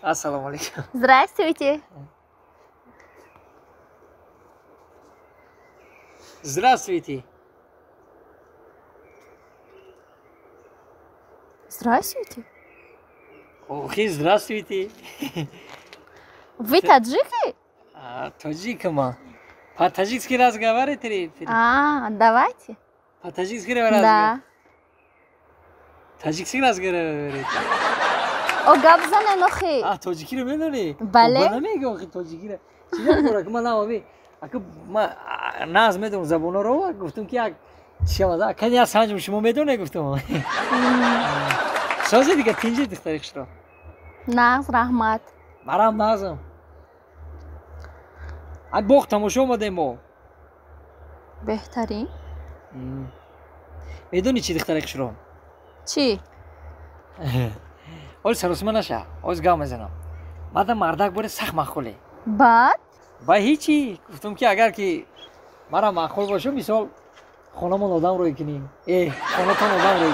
Ассаламу алейкум. Здравствуйте. Здравствуйте. Здравствуйте. Охи, здравствуйте. Вы таджики? Таджикама. По-таджикски разговариваете? Давайте. По-таджикски разговариваете? Да. Таджикски разговариваете? О, габзане нохи. Таджики رو میدونی؟ بله. نمیگه آخه تاجیکی رو. چیزا میگه که من نمی‌دونم. اگه ما ناز میدونم زبون رو گفتم که چی واسه کنی از همون شما میدونه گفتم. سازی دیگه تینجی دخترش رو. ناز رحمت. مرام نازم. اد باخت تماشا اومدیم ما. بهترین. میدونی چی دخترش رو؟ چی؟ اول سرسمه نشه. از گام میزنم. بعد مردک بره سخت مخوله. بعد؟ با هیچی گفتم که اگر که مرا مخول باشه مثال خونمون آدم روی کنیم. خونتون آدم روی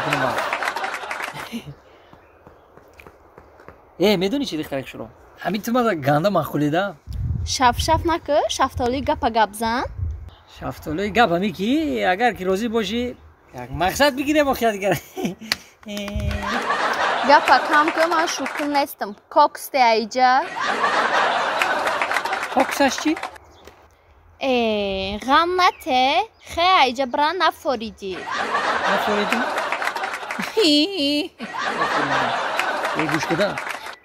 کنیم. میدونی چی دخترش رو؟ همین تو ما گنده مخولیده. شف نکه شفتالی گپا گبزن. شفتالی گپ همی کی اگر که راضی باشی یک مقصد بگیره با خیال دیگر. گپا کم که من شکر نیستم. کوکس ته ایجا. کوکسش چی؟ غم نته خیلی ایجا بران نفوریدی. نفوریدی؟ گوش کده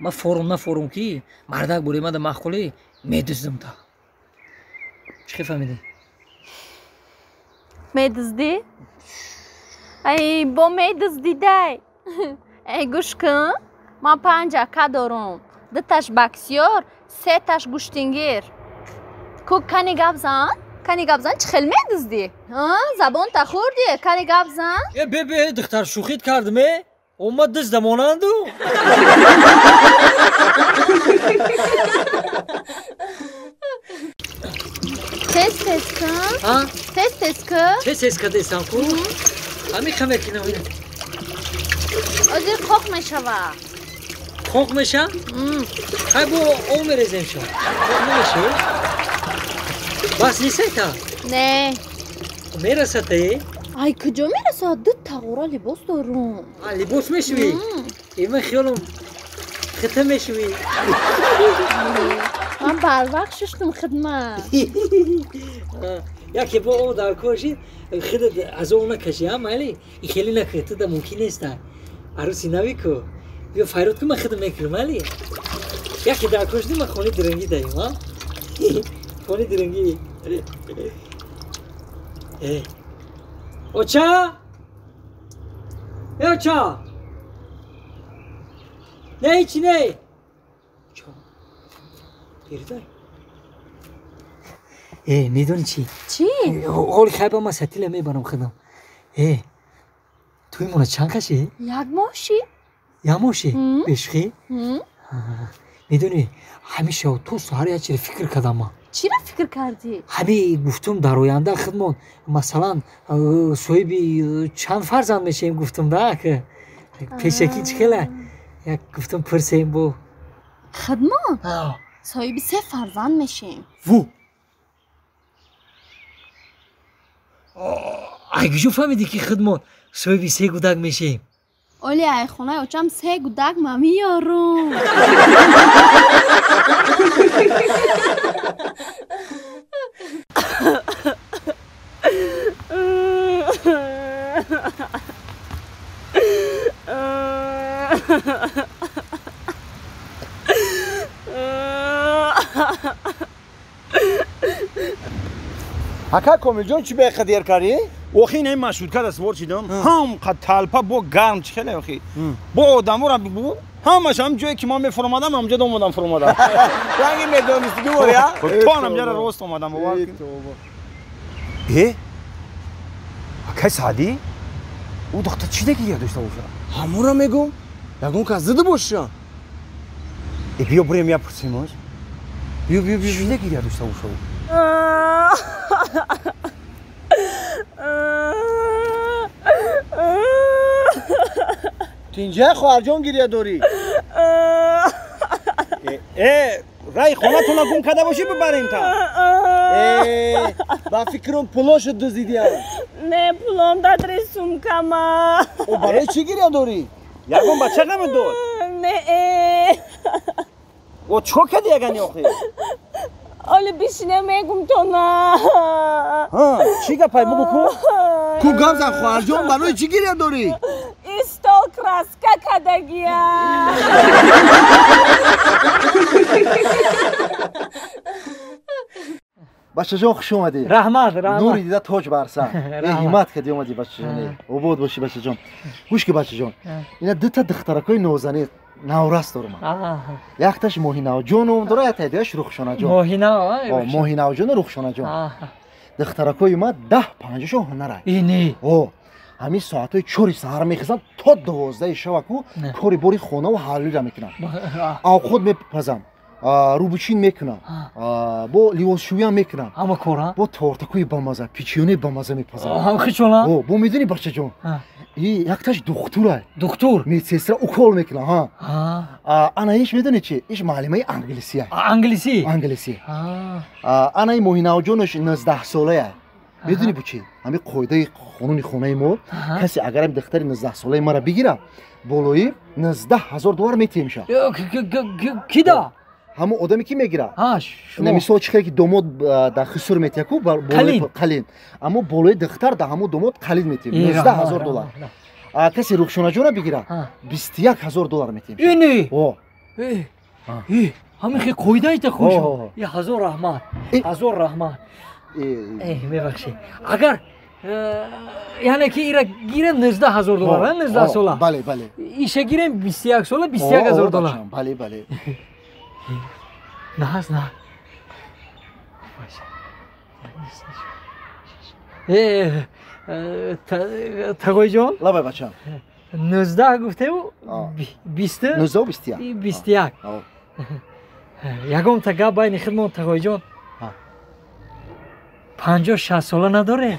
ما نفورم کی مردک بوری ما ده مخولی میدزدم تا. چی فهمیدی؟ میدزدی؟ با میدزدی دی. گوش کن من 5 اکا دارم. 2 تاش بکسیار 3 تاش گوشتینگیر. کنی گبزن؟ کنی گبزن چه خیلی میدزدی؟ زبان تا خوردی کنی گبزن؟ به دختر شوخیت کردم اومد دست دمانندو. تست کن. تست کن. چه تست کردیستم کو؟ همین کمه کنم اینه. ازی خوک میشوه. خوک میشه؟ خیلی با اون میرزیم شو. خوک نمیشه؟ بس نیسته تا؟ نه. میرسه تایی؟ ای کجا میرسه؟ 2 تغییره لباس دارم. لباس میشوی؟ ایمه خیالم خطه میشوی. من بر وقت ششتم خدمت. یکی با او در کاشی خیلی از اون نکشی هم ولی این خیلی نکرده ده ممکن نیست. عروسی نوی کو بیا فایرات که من خیلی میکنم ولی یکی در کاشی من خونی درنگی داریم ها. خونی درنگی. اوچا؟ اوچا؟ نه هیچی نه. چا؟ بیردار. میدونی چی؟ چی؟ حال خیلی ما ستیله میبرم خودم. توی مونه چند کشه؟ یک ماشی؟ یک ماشی؟ بشخی؟ میدونی همیشه تو سهر یه چیز فکر کردم ما. چی را فکر کردی؟ همین گفتم در آینده خدمون مثلا صاحبی چند فرزند میشیم گفتم ده که پیشکی چخیله یک گفتم پرسیم بو خدمون؟ صاحبی 3 فرزند میشیم. وو اگه جو فهمیدی که خدمون صاحبی 3 گودک میشیم. اولی ای خونه اوچم 3 گودک ما میارم. Aka Komiljon چی به خدیر کاری؟ اوخی نه مشهور کرد اسوار چیدم هم قد تلپا با گرم چخله اوخی با آدمو را بگو همش هم جایی که ما میفرمادم همجا اومدم فرمادم رنگی میدونستی دوباره یا؟ تو همجا را راست اومدم بابا اکای سعدی او دختر چی دیگه یاد داشته باشه همون را میگم یکون که زده باشه بیا بریم یا پرسیمش بیا چی دیگه یاد داشته باشه تو اینجا خواهر جان گریه داری رای خونتون گم کرده باشی ببریم تا. با فکرم پولاشو دزدیدی. نه پولم دادری سومکما. او برای چی گریه داری؟ یگم بچه غم داد. نه. و چو کدی یگانی آخی؟ اولی بیشینه میگم تو نه. ها چی گپای بگو کو؟ کو گامزن خواهر جان برای چی گریه داری؟ استال کراسکا کدگیا. بچه جان خوش اومدی. رحمت نوری دیده تاج برسن. همت کردی اومدی بچه جان. عبود باشی بچه جان. گوش که بچه جان. اینا دو تا دخترکای نوزنی نوراست دارم. یک تاش موهینا جانم داره یا تاییدش رخشانه جان. موهینا جان رخشانه جان. دخترکای ما 10-15 شو هنره. اینی. همین ساعتای 4 سحر میخزن تا 12 شب کو کاری باری خونه و حالی را میکنن. آب خود میپزم. روبوچین میکنم. با لیوانشویی هم میکنم. اما کورا؟ با تورتکوی بامزه، پیچیونی بامزه میپزم. هم خیچونا؟ با میدونی بچه جان. یک تاش دکتره. دکتر؟ میسیستره اوکول میکنه ها. انا ایش میدونی چی؟ ایش معلمه انگلیسیه. انگلیسی؟ انگلیسی. انا این موهینا جانش 19 ساله. میدونی بو چی؟ همین قاعده قانون خونه ما کسی اگر هم دختر 19 ساله ما را بگیره بالایی 19,000 دلار میتیم میشه. کی دا؟ همون آدمی که میگیره. شما. نمیسا چیکار که دومود در خسور میتیه کو قلین. اما بالای دختر در همون دومود قلین میتیم. 19,000 دلار. کسی رخشانه جان بگیره 21,000 دلار میتیم. اینی. همین خیلی قاعده ایت خوش. یه هزار رحمت. هزار رحمت. میبخشی. اگر یعنی که ایرا گیرم 19,000 دلار 19 ساله. بله. ایشه گیرم 21 ساله 21,000 دلار. بله. نه. تقوی جان؟ لبای بچم 19 گفته و 20 19 و 21 یکم تا گپ بین خودمون تقوی جان 50-60 ساله نداره؟